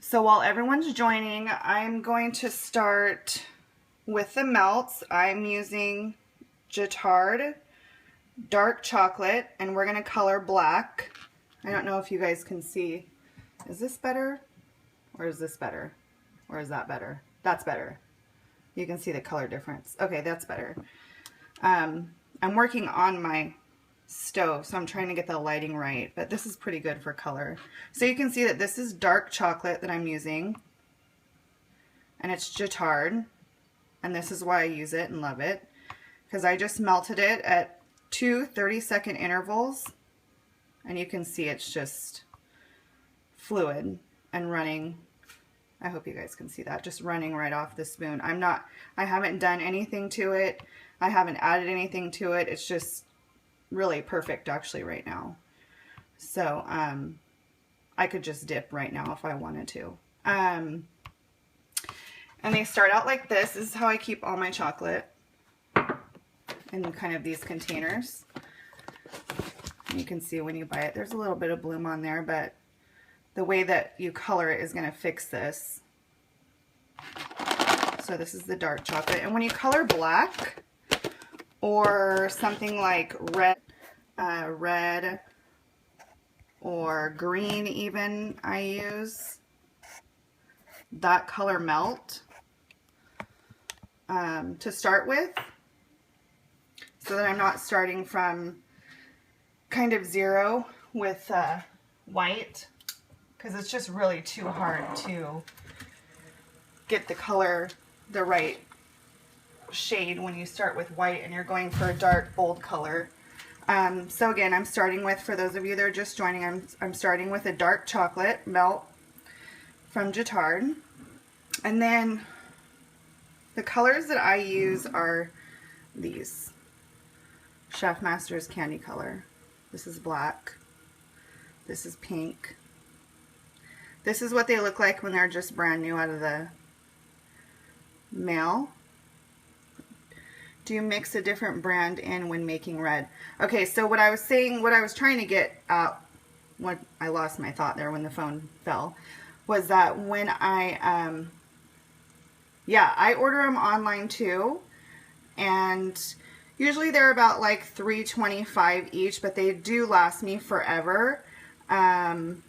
So while everyone's joining, I'm going to start with the melts. I'm using Jitard dark chocolate, and we're going to color black. I don't know if you guys can see. Is this better? Or is this better? Or is that better? That's better. You can see the color difference. Okay, that's better. I'm working on my stove, so I'm trying to get the lighting right, but this is pretty good for color. So you can see that this is dark chocolate that I'm using, and it's Jitard, and this is why I use it and love it, because I just melted it at 2 30-second intervals, and you can see it's just fluid and running. I hope you guys can see that, just running right off the spoon. I haven't done anything to it. I haven't added anything to it. It's just really perfect actually right now. So I could just dip right now if I wanted to. And they start out like this. This is how I keep all my chocolate, in kind of these containers. And you can see when you buy it, there's a little bit of bloom on there, but the way that you color it is going to fix this. So this is the dark chocolate. And when you color black or something like red or green even, I use that color melt to start with, so that I'm not starting from kind of zero with white, because it's just really too hard to get the color the right shade when you start with white and you're going for a dark bold color. So again, I'm starting with, for those of you that are just joining, I'm starting with a dark chocolate melt from Jitard, and then the colors that I use are these. Chef Master's Candy Color. This is black. This is pink. This is what they look like when they're just brand new out of the mail. Do you mix a different brand in when making red? Okay, so what I was saying, what I was trying to get out, what I lost my thought there when the phone fell, was that when I, I order them online too, and usually they're about like $3.25 each, but they do last me forever. And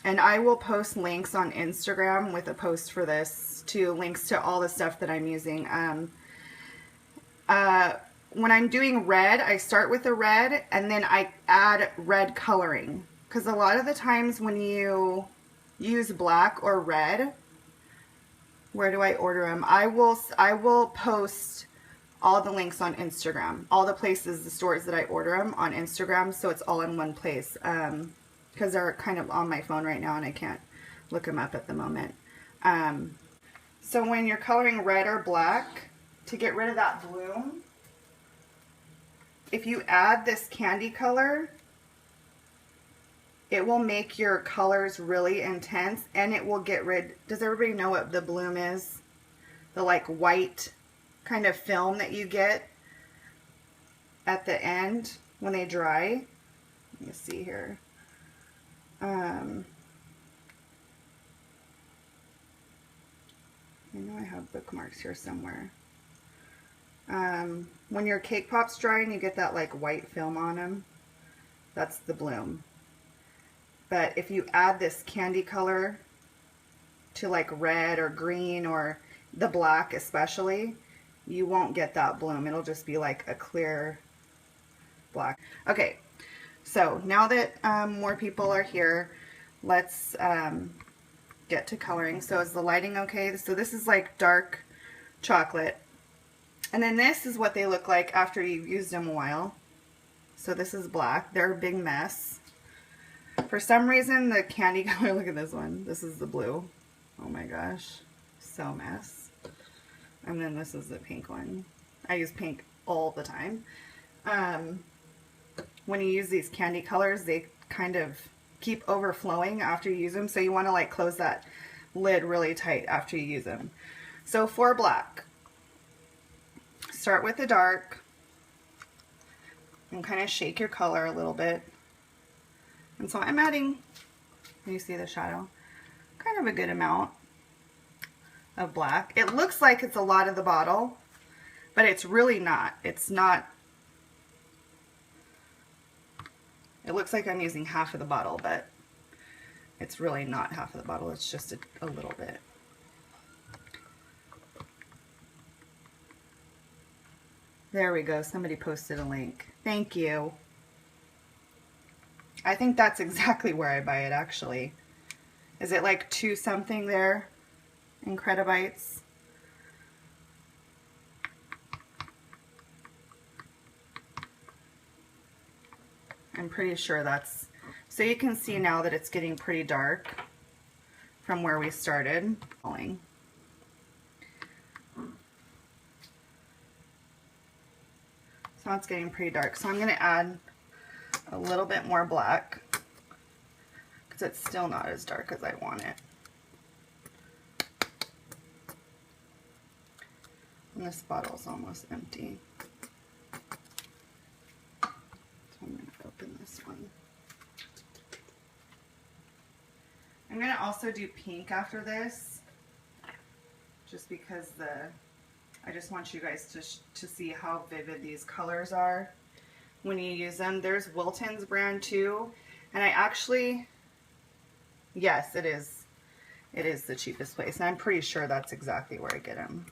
I will post links on Instagram with a post for this, to links to all the stuff that I'm using. When I'm doing red, I start with the red and then I add red coloring, because a lot of the times when you use black or red, where do I order them? I will post all the links on Instagram, all the places, the stores that I order them on Instagram, so it's all in one place, because they're kind of on my phone right now and I can't look them up at the moment. So when you're coloring red or black, to get rid of that bloom, if you add this candy color, it will make your colors really intense, and it will get rid, does everybody know what the bloom is? The like white kind of film that you get at the end when they dry. Let me see here. I know I have bookmarks here somewhere. When your cake pops dry and you get that like white film on them, that's the bloom. But if you add this candy color to like red or green or the black especially, you won't get that bloom. It'll just be like a clear black. Okay, so now that more people are here, let's get to coloring. So is the lighting okay? So this is like dark chocolate. And then this is what they look like after you've used them a while. So this is black. They're a big mess. For some reason, the candy color, look at this one. This is the blue. Oh my gosh. So a mess. And then this is the pink one. I use pink all the time. When you use these candy colors, they kind of keep overflowing after you use them. So you want to like close that lid really tight after you use them. So for black, start with the dark and kind of shake your color a little bit. And so I'm adding, you see the shadow? kind of a good amount of black. It looks like it's a lot of the bottle, but it's really not. It's not. It looks like I'm using half of the bottle, but it's really not half of the bottle. It's just a little bit. There we go. Somebody posted a link. Thank you. I think that's exactly where I buy it, actually. Is it like 2 something there in Credibites? I'm pretty sure that's... So you can see now that it's getting pretty dark from where we started. So it's getting pretty dark. So I'm going to add a little bit more black because it's still not as dark as I want it. And this bottle's almost empty. So I'm going to open this one. I'm going to also do pink after this, just because I just want you guys to see how vivid these colors are when you use them. There's Wilton's brand too, and I actually, yes, it is the cheapest place, and I'm pretty sure that's exactly where I get them.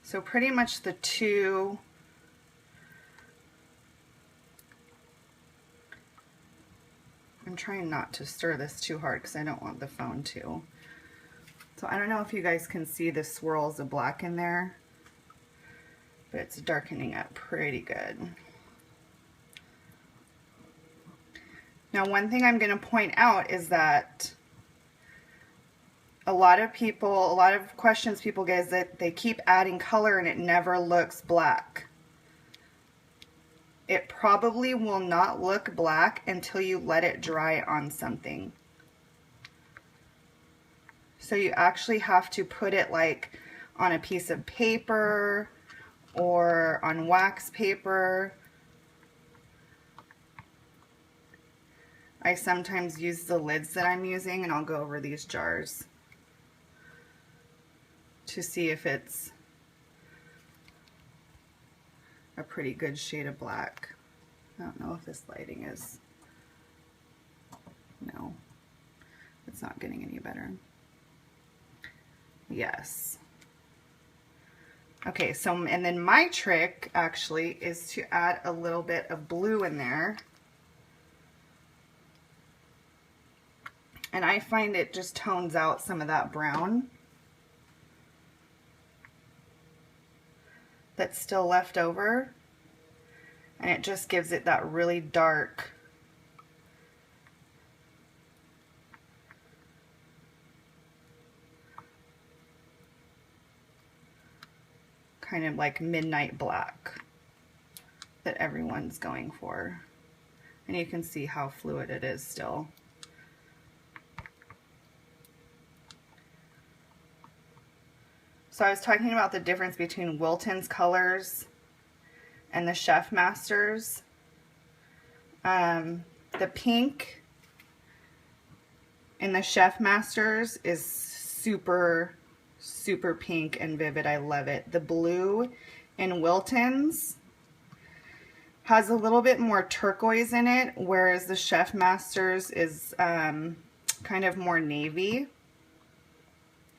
So pretty much the two, I'm trying not to stir this too hard because I don't want the phone to. So I don't know if you guys can see the swirls of black in there, but it's darkening up pretty good. Now, one thing I'm going to point out is that a lot of questions people get is that they keep adding color and it never looks black. It probably will not look black until you let it dry on something. So you actually have to put it like on a piece of paper or on wax paper. I sometimes use the lids that I'm using, and I'll go over these jars to see if it's a pretty good shade of black. I don't know if this lighting is, no, it's not getting any better. Yes. Okay, so, and then my trick actually is to add a little bit of blue in there. And I find it just tones out some of that brown that's still left over. And it just gives it that really dark, kind of like midnight black that everyone's going for. And you can see how fluid it is still. So I was talking about the difference between Wilton's colors and the Chef Masters. The pink in the Chef Masters is super pink and vivid. I love it. The blue in Wilton's has a little bit more turquoise in it, whereas the Chef Masters is kind of more navy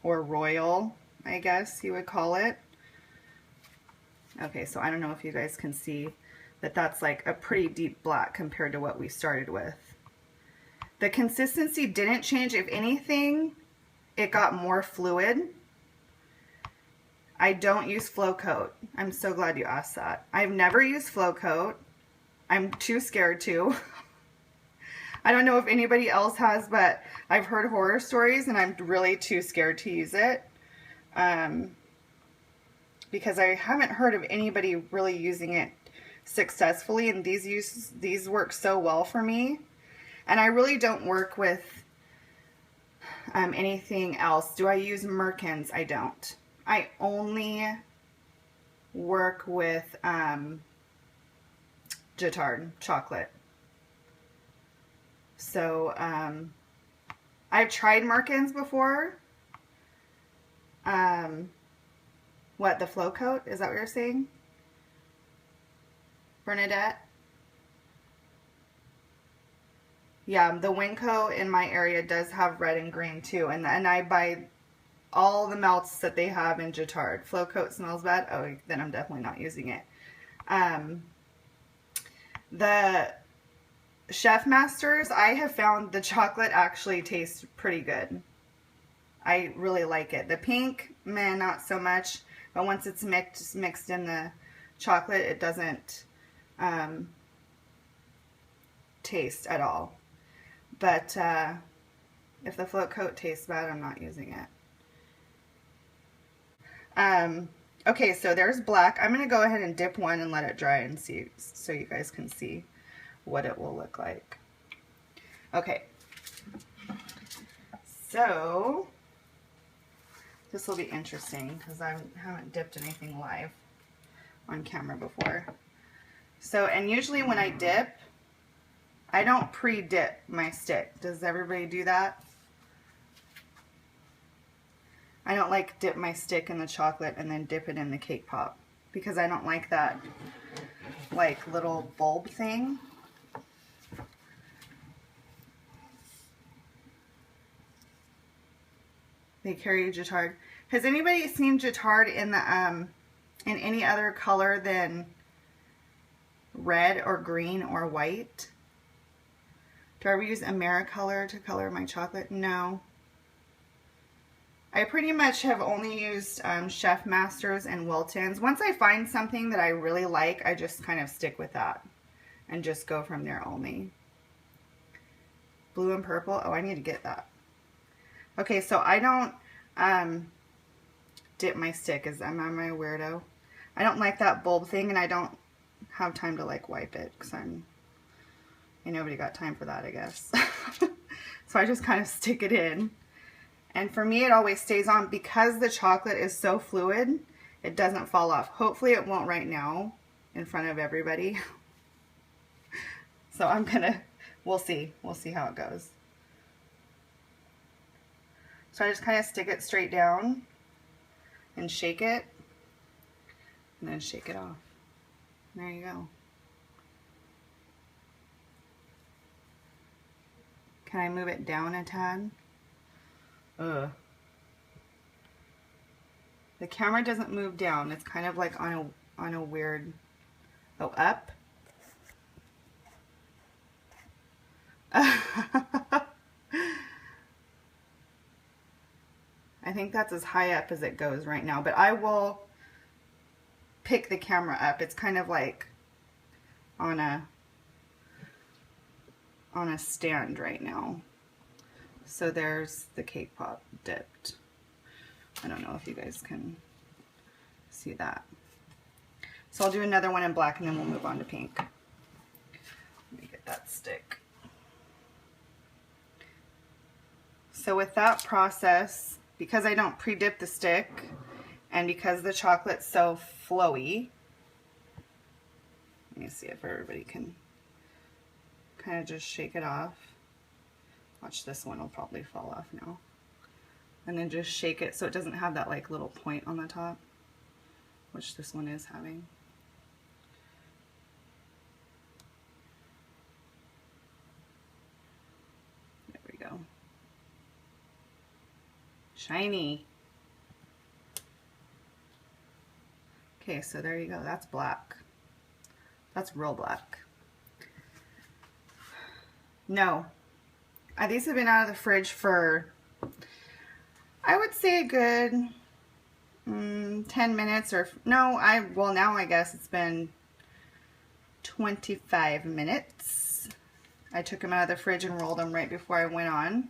or royal, I guess you would call it. Okay, so I don't know if you guys can see that that's like a pretty deep black compared to what we started with. The consistency didn't change. If anything, it got more fluid. I don't use Flow Coat. I'm so glad you asked that. I've never used Flow Coat. I'm too scared to. I don't know if anybody else has, but I've heard horror stories and I'm really too scared to use it. Because I haven't heard of anybody really using it successfully, and these work so well for me. And I really don't work with anything else. Do I use Merkins? I don't. I only work with Jitard chocolate. So I've tried Merkins before. What, the flow coat? Is that what you're saying? Bernadette? Yeah, the Winco in my area does have red and green too. And I buy all the melts that they have in Jitard. Flow coat smells bad? Oh, then I'm definitely not using it. The Chef Masters, I have found the chocolate actually tastes pretty good. I really like it. The pink, man, not so much. But once it's mixed in the chocolate, it doesn't taste at all. But if the float coat tastes bad, I'm not using it. Okay, so there's black. I'm going to go ahead and dip one and let it dry and see, so you guys can see what it will look like. Okay, so this will be interesting because I haven't dipped anything live on camera before. So, and usually when I dip, I don't pre-dip my stick. Does everybody do that? I don't like dip my stick in the chocolate and then dip it in the cake pop because I don't like that like little bulb thing. They carry Jitard. Has anybody seen Jitard in the in any other color than red or green or white? Do I ever use AmeriColor to color my chocolate? No. I pretty much have only used Chef Masters and Wiltons. Once I find something that I really like, I just kind of stick with that and just go from there only. Blue and purple. Oh, I need to get that. Okay, so I don't dip my stick. Am I a weirdo? I don't like that bulb thing, and I don't have time to like wipe it because ain't nobody got time for that, I guess. So I just kind of stick it in. And for me, it always stays on because the chocolate is so fluid, it doesn't fall off. Hopefully it won't right now in front of everybody. So we'll see. We'll see how it goes. So I just kind of stick it straight down and shake it, and then shake it off. There you go. Can I move it down a tad? Ugh. The camera doesn't move down. It's kind of like on a weird, oh, up. I think that's as high up as it goes right now, but I will pick the camera up. It's kind of like on a stand right now. So there's the cake pop dipped. I don't know if you guys can see that. So I'll do another one in black and then we'll move on to pink. Let me get that stick. So with that process, because I don't pre-dip the stick and because the chocolate's so flowy, let me see if everybody can kind of just shake it off. Watch, this one will probably fall off now. And then just shake it so it doesn't have that like little point on the top, which this one is having. There we go. Shiny. Okay, so there you go. That's black. That's real black. No. These have been out of the fridge for, I would say, a good 10 minutes or, no, well, now I guess it's been 25 minutes. I took them out of the fridge and rolled them right before I went on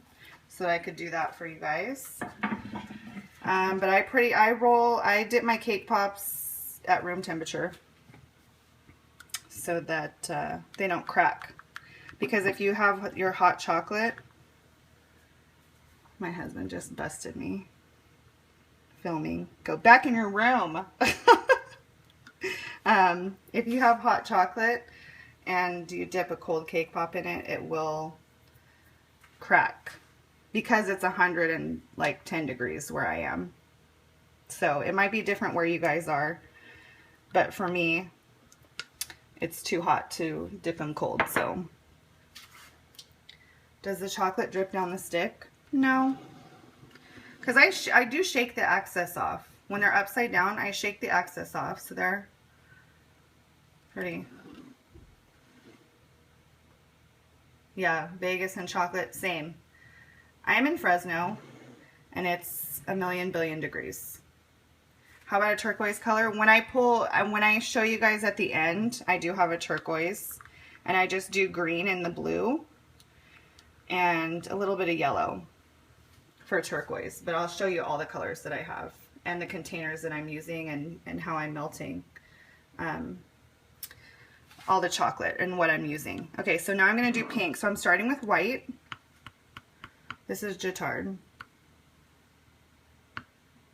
so that I could do that for you guys. But I dip my cake pops at room temperature so that they don't crack. Because if you have your hot chocolate, my husband just busted me filming. Go back in your room. If you have hot chocolate and you dip a cold cake pop in it, it will crack because it's 110 degrees where I am. So it might be different where you guys are, but for me, it's too hot to dip them cold. So does the chocolate drip down the stick? No, because I do shake the excess off. When they're upside down, I shake the excess off, so they're pretty. Yeah, Vegas and chocolate, same. I'm in Fresno, and it's a million billion degrees. How about a turquoise color? When I show you guys at the end, I do have a turquoise, and I just do green and the blue, and a little bit of yellow for turquoise. But I'll show you all the colors that I have, and the containers that I'm using, and how I'm melting all the chocolate and what I'm using. Okay, so now I'm going to do pink. So I'm starting with white. This is Jitard.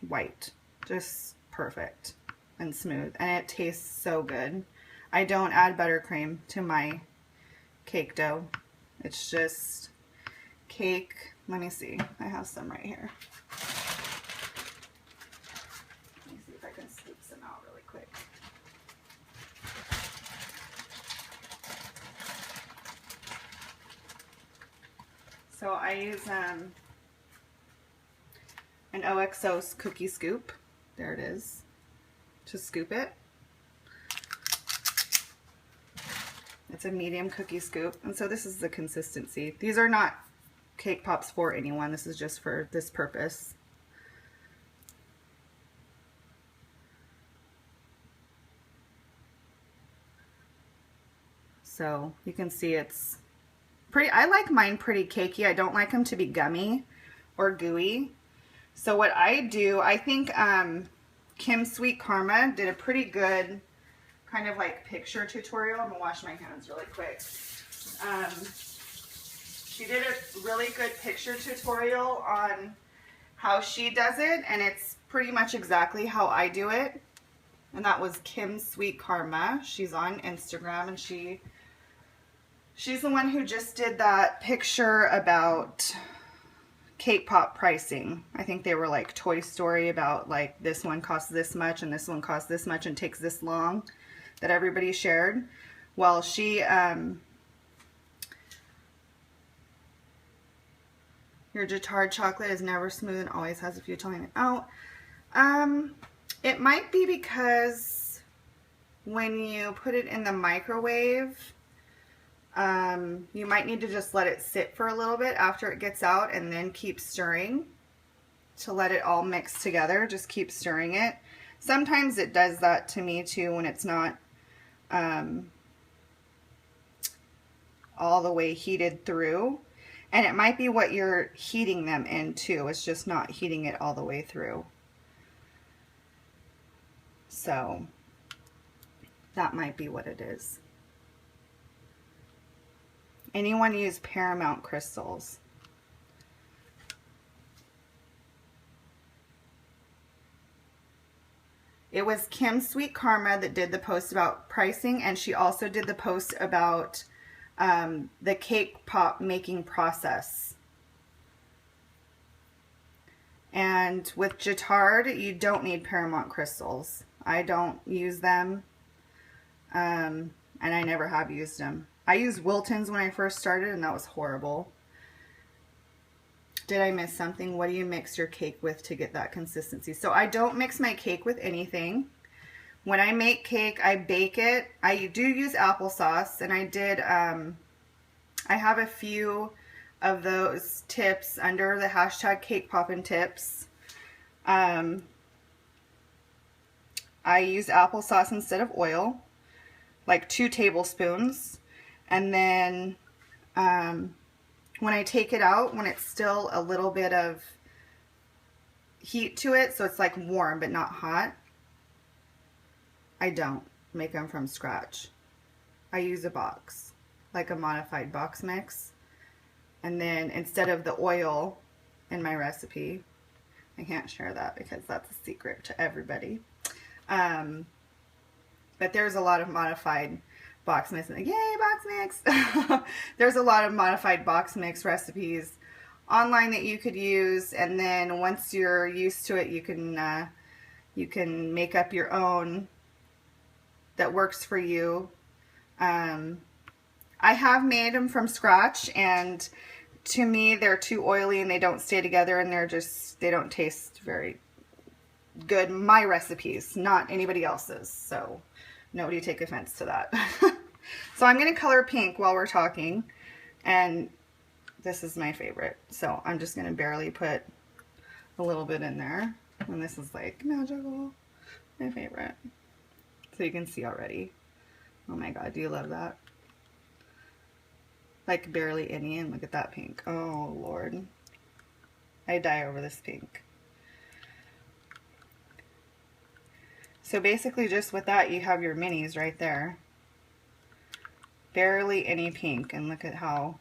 White. Just perfect and smooth. And it tastes so good. I don't add buttercream to my cake dough. It's just cake. Let me see. I have some right here. Let me see if I can scoop some out really quick. So I use an OXO's cookie scoop. There it is. To scoop it. It's a medium cookie scoop. And so this is the consistency. These are not cake pops for anyone. This is just for this purpose. So you can see it's pretty. I like mine pretty cakey. I don't like them to be gummy or gooey. So what I do, I think Kim Sweet Karma did a pretty good kind of like picture tutorial. I'm gonna wash my hands really quick. She did a really good picture tutorial on how she does it, and it's pretty much exactly how I do it. And that was Kim Sweet Karma. She's on Instagram, and she's the one who just did that picture about cake pop pricing. I think they were like Toy Story about like this one costs this much and this one costs this much and takes this long, that everybody shared. Well, she your Jitard chocolate is never smooth and always has a few telling it out. It might be because when you put it in the microwave, you might need to just let it sit for a little bit after it gets out, and then keep stirring to let it all mix together. Just keep stirring it. Sometimes it does that to me too when it's not all the way heated through. And it might be what you're heating them in too. It's just not heating it all the way through. So that might be what it is. Anyone use Paramount crystals? It was Kim Sweet Karma that did the post about pricing, and she also did the post about the cake pop making process. And with Jitard, you don't need Paramount crystals. I don't use them, and I never have used them. I used Wilton's when I first started, and that was horrible. Did I miss something? What do you mix your cake with to get that consistency? So I don't mix my cake with anything. When I make cake, I bake it. I do use applesauce, and I did, I have a few of those tips under the hashtag Cake Poppin' Tips. I use applesauce instead of oil, like 2 tablespoons. And then when I take it out, when it's still a little bit of heat to it, so it's like warm but not hot, I don't make them from scratch. I use a box, like a modified box mix. And then instead of the oil in my recipe, I can't share that because that's a secret to everybody. But there's a lot of modified box mix. Yay, box mix! There's a lot of modified box mix recipes online that you could use, and then once you're used to it, you can make up your own that works for you. I have made them from scratch, and to me they're too oily and they don't stay together, and they don't taste very good. My recipes, not anybody else's, so nobody take offense to that. So I'm going to color pink while we're talking, and this is my favorite, so I'm just going to barely put a little bit in there, and this is like magical, my favorite. So you can see already. Oh my god, do you love that? Like barely any, and look at that pink. Oh Lord, I die over this pink. So basically just with that you have your minis right there. Barely any pink, and look at how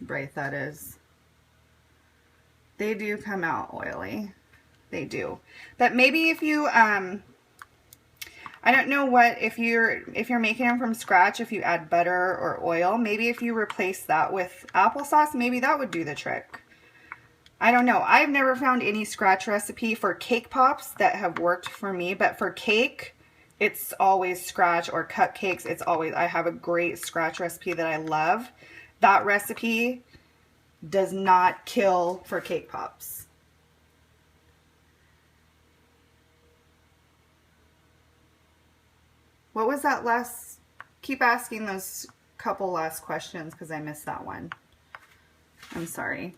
bright that is. They do come out oily. They do. But maybe if you I don't know what, if you're making them from scratch, if you add butter or oil, maybe if you replace that with applesauce, maybe that would do the trick. I don't know. I've never found any scratch recipe for cake pops that have worked for me, but for cake, it's always scratch, or cupcakes, it's always, I have a great scratch recipe that I love. That recipe does not kill for cake pops. What was that last? Keep asking those couple last questions because I missed that one. I'm sorry.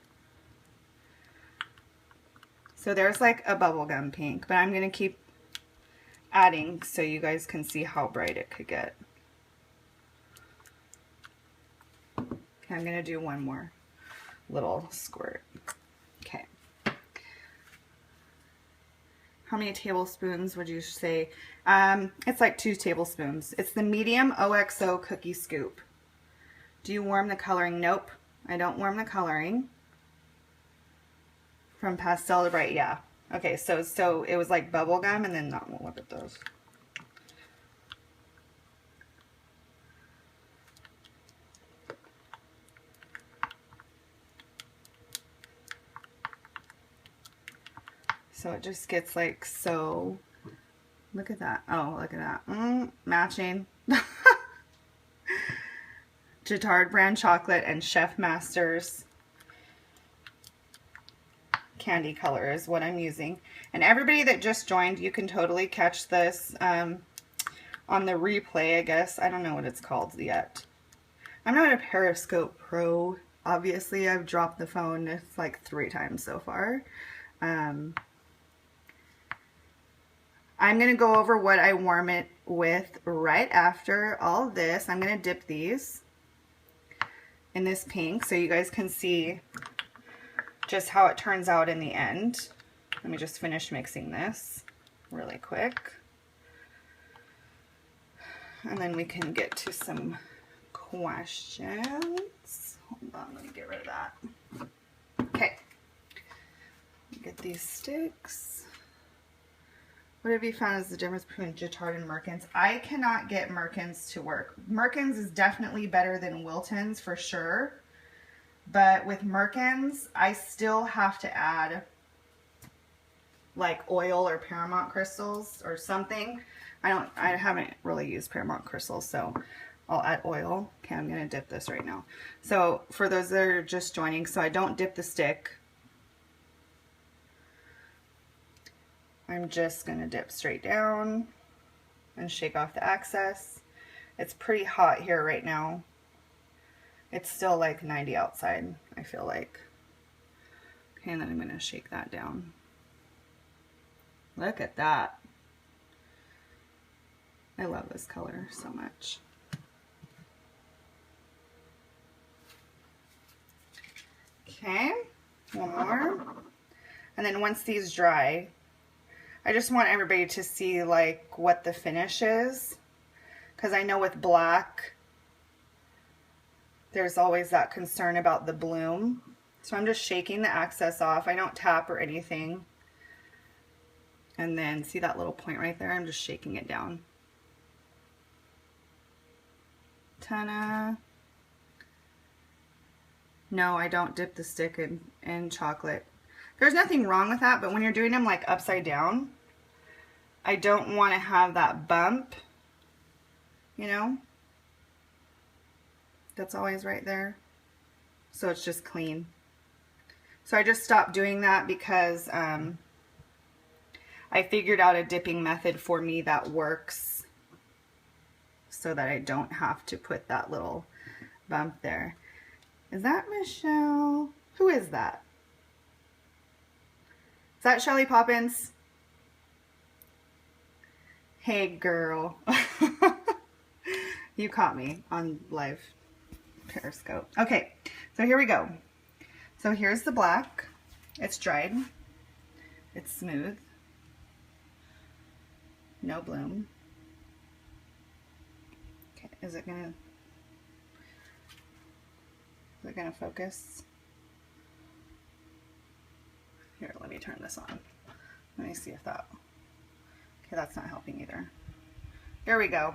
So there's like a bubblegum pink, but I'm going to keep adding so you guys can see how bright it could get. Okay, I'm going to do one more little squirt. Okay. How many tablespoons would you say? It's like 2 tablespoons. It's the medium OXO cookie scoop. Do you warm the coloring? Nope, I don't warm the coloring. From pastel to bright, yeah. Okay, so it was like bubble gum, and then that one. Look at those. So it just gets like so. Look at that. Oh, look at that. Matching. Jatard brand chocolate and Chef Masters candy color is what I'm using. And everybody that just joined, you can totally catch this on the replay, I guess. I don't know what it's called yet. I'm not a Periscope pro. Obviously, I've dropped the phone. It's like 3 times so far. I'm going to go over what I warm it with right after all this. I'm going to dip these in this pink so you guys can see just how it turns out in the end. Let me just finish mixing this really quick. And then we can get to some questions. Hold on, let me get rid of that. Okay. Get these sticks. What have you found is the difference between Jatard and Merkins? I cannot get Merkins to work. Merkins is definitely better than Wilton's for sure. But with Merkins, I still have to add like oil or Paramount crystals or something. I haven't really used Paramount crystals, so I'll add oil. Okay, I'm gonna dip this right now. So for those that are just joining, so I don't dip the stick. I'm just gonna dip straight down and shake off the excess. It's pretty hot here right now. It's still like 90 outside, I feel like. Okay, and then I'm gonna shake that down. Look at that. I love this color so much. Okay, one more. And then once these dry, I just want everybody to see like what the finish is, because I know with black there's always that concern about the bloom. So I'm just shaking the excess off. I don't tap or anything. And then see that little point right there? I'm just shaking it down. Ta-da. No, I don't dip the stick in chocolate. There's nothing wrong with that, but when you're doing them like upside down, I don't want to have that bump, you know? That's always right there. So it's just clean. So I just stopped doing that because I figured out a dipping method for me that works so that I don't have to put that little bump there. Is that Michelle? Who is that? Is that Shelly Poppins? Hey girl. You caught me on live Periscope. Okay, so here we go. So here's the black. It's dried. It's smooth. No bloom. Okay, is it gonna focus? Here, let me turn this on. Let me see if that, okay, that's not helping either. Here we go.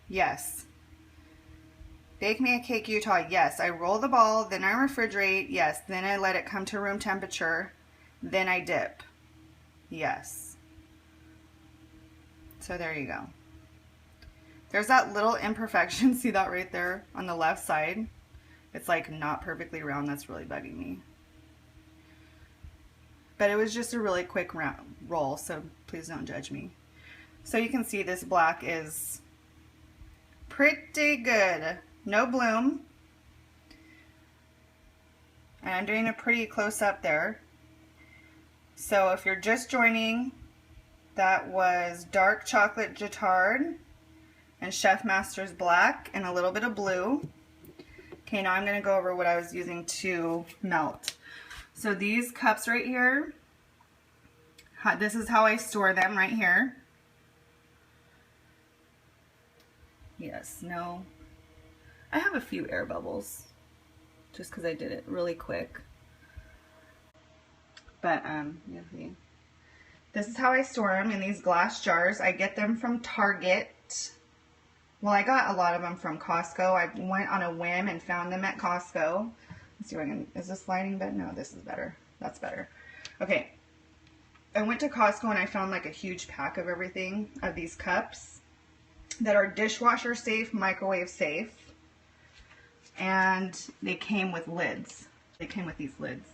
Yes. Bake me a cake, Utah. Yes. I roll the ball, then I refrigerate. Yes. Then I let it come to room temperature. Then I dip. Yes. So there you go. There's that little imperfection. See that right there on the left side? It's like not perfectly round. That's really bugging me. But it was just a really quick roll, so please don't judge me. So you can see this black is pretty good. No bloom. And I'm doing a pretty close up there. So if you're just joining, that was dark chocolate Jatard and Chef Master's black and a little bit of blue. Okay, now I'm going to go over what I was using to melt. So these cups right here, this is how I store them right here. Yes, no. I have a few air bubbles just because I did it really quick. But this is how I store them in these glass jars. I get them from Target. Well, I got a lot of them from Costco. I went on a whim and found them at Costco. Let's see if I can, is this lighting better? No, this is better. That's better. Okay. I went to Costco and I found like a huge pack of everything, of these cups that are dishwasher safe, microwave safe. And they came with lids. They came with these lids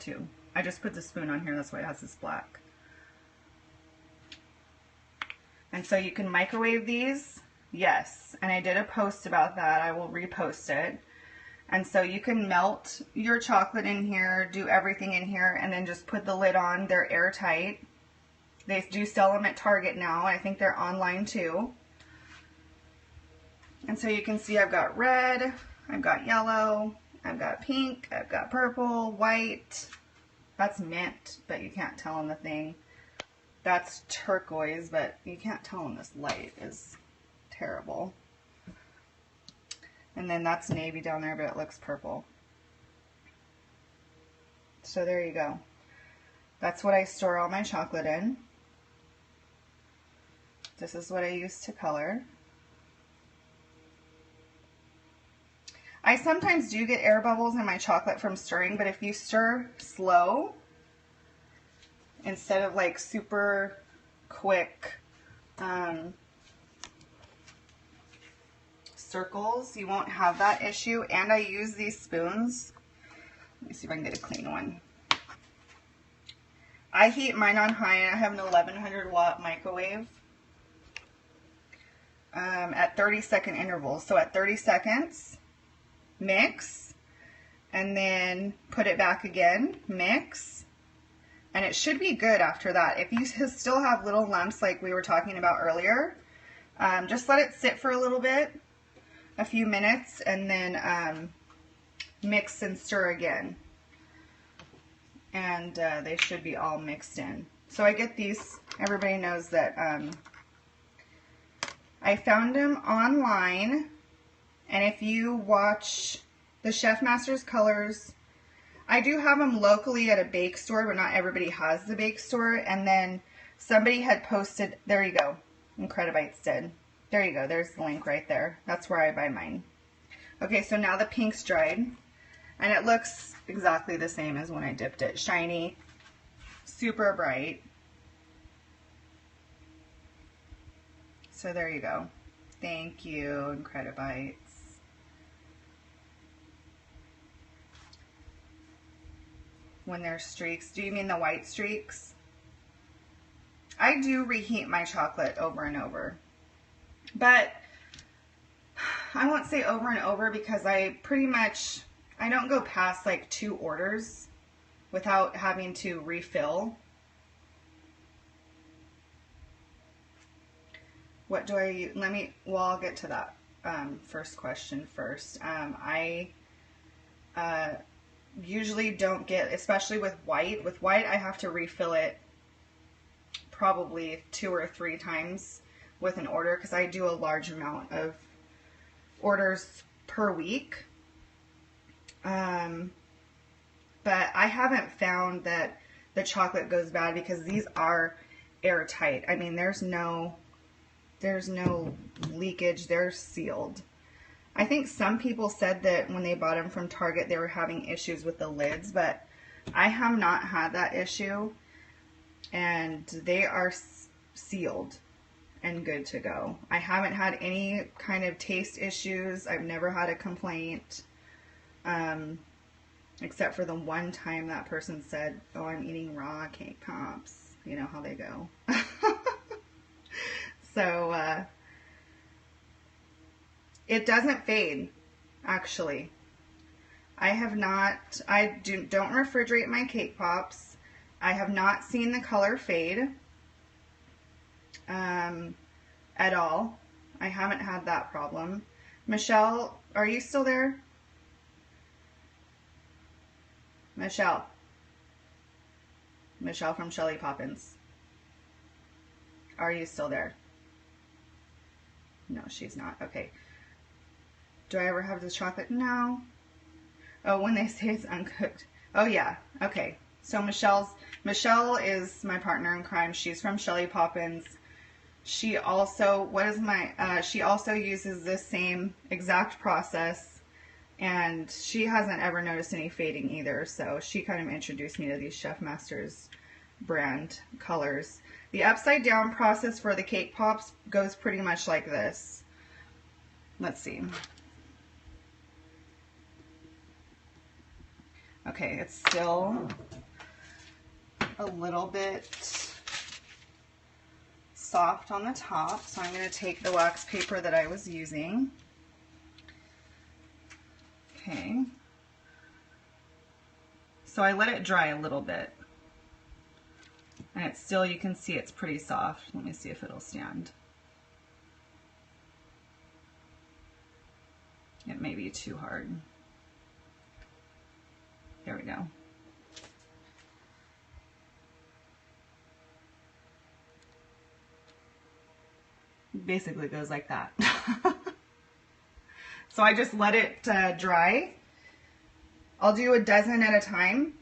too. I just put the spoon on here, that's why it has this black. And so you can microwave these. Yes, and I did a post about that. I will repost it. And so you can melt your chocolate in here, do everything in here, and then just put the lid on. They're airtight. They do sell them at Target now. I think they're online too. And so you can see I've got red, I've got yellow, I've got pink, I've got purple, white. That's mint, but you can't tell on the thing. That's turquoise, but you can't tell in this light. Is terrible. And then that's navy down there, but it looks purple. So there you go. That's what I store all my chocolate in. This is what I use to color. I sometimes do get air bubbles in my chocolate from stirring, but if you stir slow, instead of like super quick circles, you won't have that issue. And I use these spoons. Let me see if I can get a clean one. I heat mine on high, and I have an 1100 watt microwave at 30-second intervals. So at 30 seconds, mix, and then put it back again, mix, and it should be good after that. If you still have little lumps like we were talking about earlier, just let it sit for a little bit, a few minutes, and then mix and stir again. And they should be all mixed in. So I get these, everybody knows that I found them online, and if you watch the Chef Master's Colors, I do have them locally at a bake store, but not everybody has the bake store. And then somebody had posted, there you go, Incredibites did. There you go. There's the link right there. That's where I buy mine. Okay, so now the pink's dried. And it looks exactly the same as when I dipped it. Shiny, super bright. So there you go. Thank you, Incredibites. When there's streaks, do you mean the white streaks? I do reheat my chocolate over and over. But I won't say over and over because I don't go past like 2 orders without having to refill. What do I use? I'll get to that first question first. I usually don't get, especially with white. With white, I have to refill it probably 2 or 3 times with an order because I do a large amount of orders per week. But I haven't found that the chocolate goes bad because these are airtight. I mean, there's no leakage. They're sealed. I think some people said that when they bought them from Target, they were having issues with the lids, but I have not had that issue, and they are sealed and good to go. I haven't had any kind of taste issues. I've never had a complaint, except for the one time that person said, "Oh, I'm eating raw cake pops." You know how they go. So, it doesn't fade, actually. I don't refrigerate my cake pops. I have not seen the color fade at all. I haven't had that problem. Michelle, are you still there? Michelle from Shelly Poppins. Are you still there? No, she's not. Okay. Do I ever have this chocolate? No. Oh, when they say it's uncooked. Oh, yeah. Okay. So Michelle is my partner in crime. She's from Shelly Poppins. She also, she also uses this same exact process, and she hasn't ever noticed any fading either. So she kind of introduced me to these Chef Masters brand colors. The upside down process for the cake pops goes pretty much like this. Let's see. Okay, it's still a little bit soft on the top, so I'm going to take the wax paper that I was using. Okay. So I let it dry a little bit. And it's still, you can see it's pretty soft. Let me see if it'll stand. It may be too hard. There we go. Basically goes like that. So I just let it dry. I'll do a dozen at a time,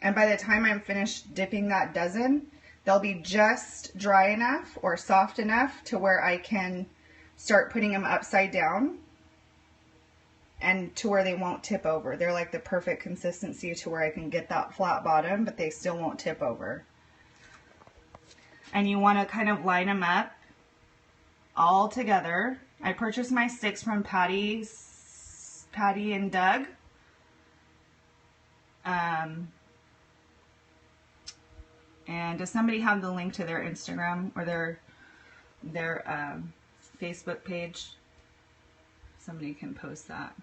and by the time I'm finished dipping that dozen, they'll be just dry enough or soft enough to where I can start putting them upside down and to where they won't tip over. They're like the perfect consistency to where I can get that flat bottom, but they still won't tip over. And you want to kind of line them up all together. I purchased my sticks from Patty and Doug. And does somebody have the link to their Instagram or their Facebook page? Somebody can post that.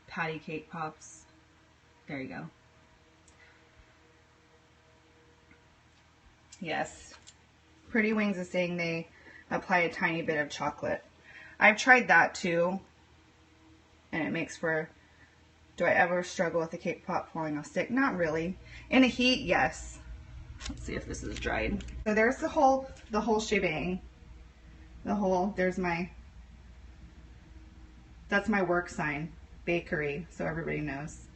Patty Cake Pops. There you go. Yes. Pretty Wings is saying they apply a tiny bit of chocolate. I've tried that too, and it makes for... Do I ever struggle with a cake pop falling off stick? Not really. In a heat, yes. Let's see if this is dried. So there's the whole shebang. There's my... That's my work sign, bakery, so everybody knows.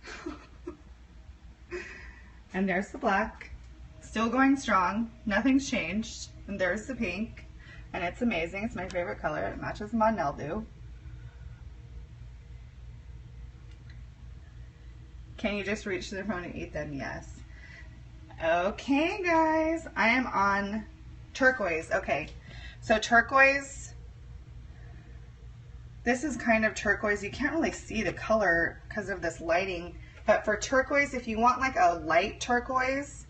And there's the black, still going strong, nothing's changed. And there's the pink. And it's amazing. It's my favorite color. It matches my nail do. Can you just reach to the phone and eat them? Yes. Okay, guys. I am on turquoise. Okay. So turquoise, this is kind of turquoise. You can't really see the color because of this lighting. But for turquoise, if you want like a light turquoise,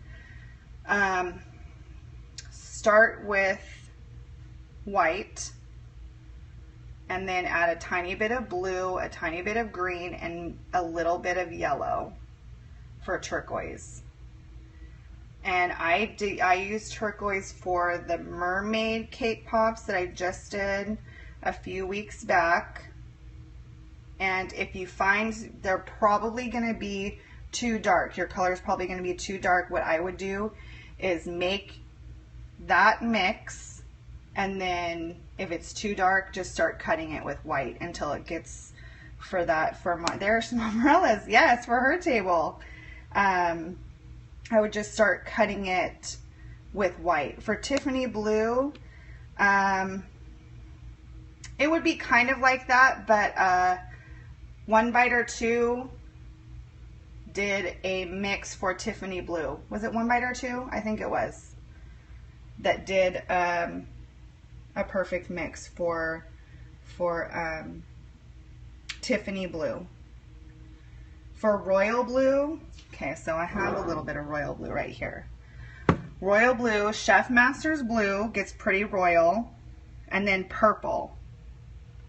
start with white and then add a tiny bit of blue, a tiny bit of green, and a little bit of yellow for turquoise. And I used turquoise for the mermaid cake pops that I just did a few weeks back. And if you find they're probably going to be too dark, your color is probably going to be too dark, what I would do is make that mix, and then if it's too dark, just start cutting it with white until it gets there's Mariella's, yes, for her table. I would just start cutting it with white. For Tiffany blue, it would be kind of like that, but One Bite or Two did a mix for Tiffany blue. Was it One Bite or Two? I think it was. That did a perfect mix for Tiffany blue. For royal blue, okay, so I have a little bit of royal blue right here. Royal blue, Chef Master's blue gets pretty royal, and then purple.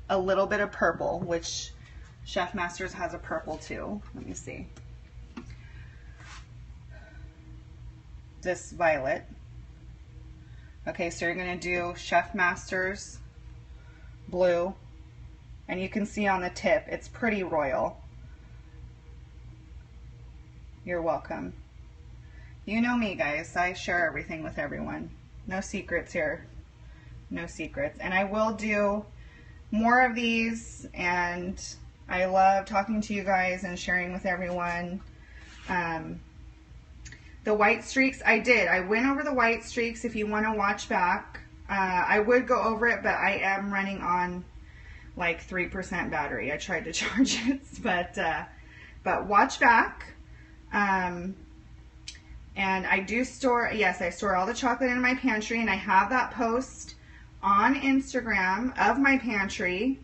A little bit of purple, which Chef Master's has a purple too. Let me see. This violet. Okay, so you're going to do Chef Master's blue, and you can see on the tip, it's pretty royal. You're welcome. You know me, guys. I share everything with everyone. No secrets here. No secrets. And I will do more of these, and I love talking to you guys and sharing with everyone. The white streaks, I went over the white streaks. If you want to watch back, I would go over it, but I am running on like 3% battery. I tried to charge it, but watch back. And I do store, yes, I store all the chocolate in my pantry, and I have that post on Instagram of my pantry,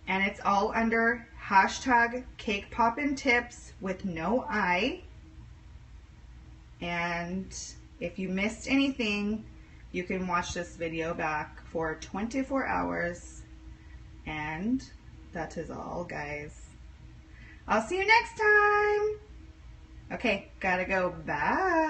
and it's all under #CakePoppinTips with no I. And if you missed anything, you can watch this video back for 24 hours. And that is all, guys. I'll see you next time. Okay, gotta go. Bye.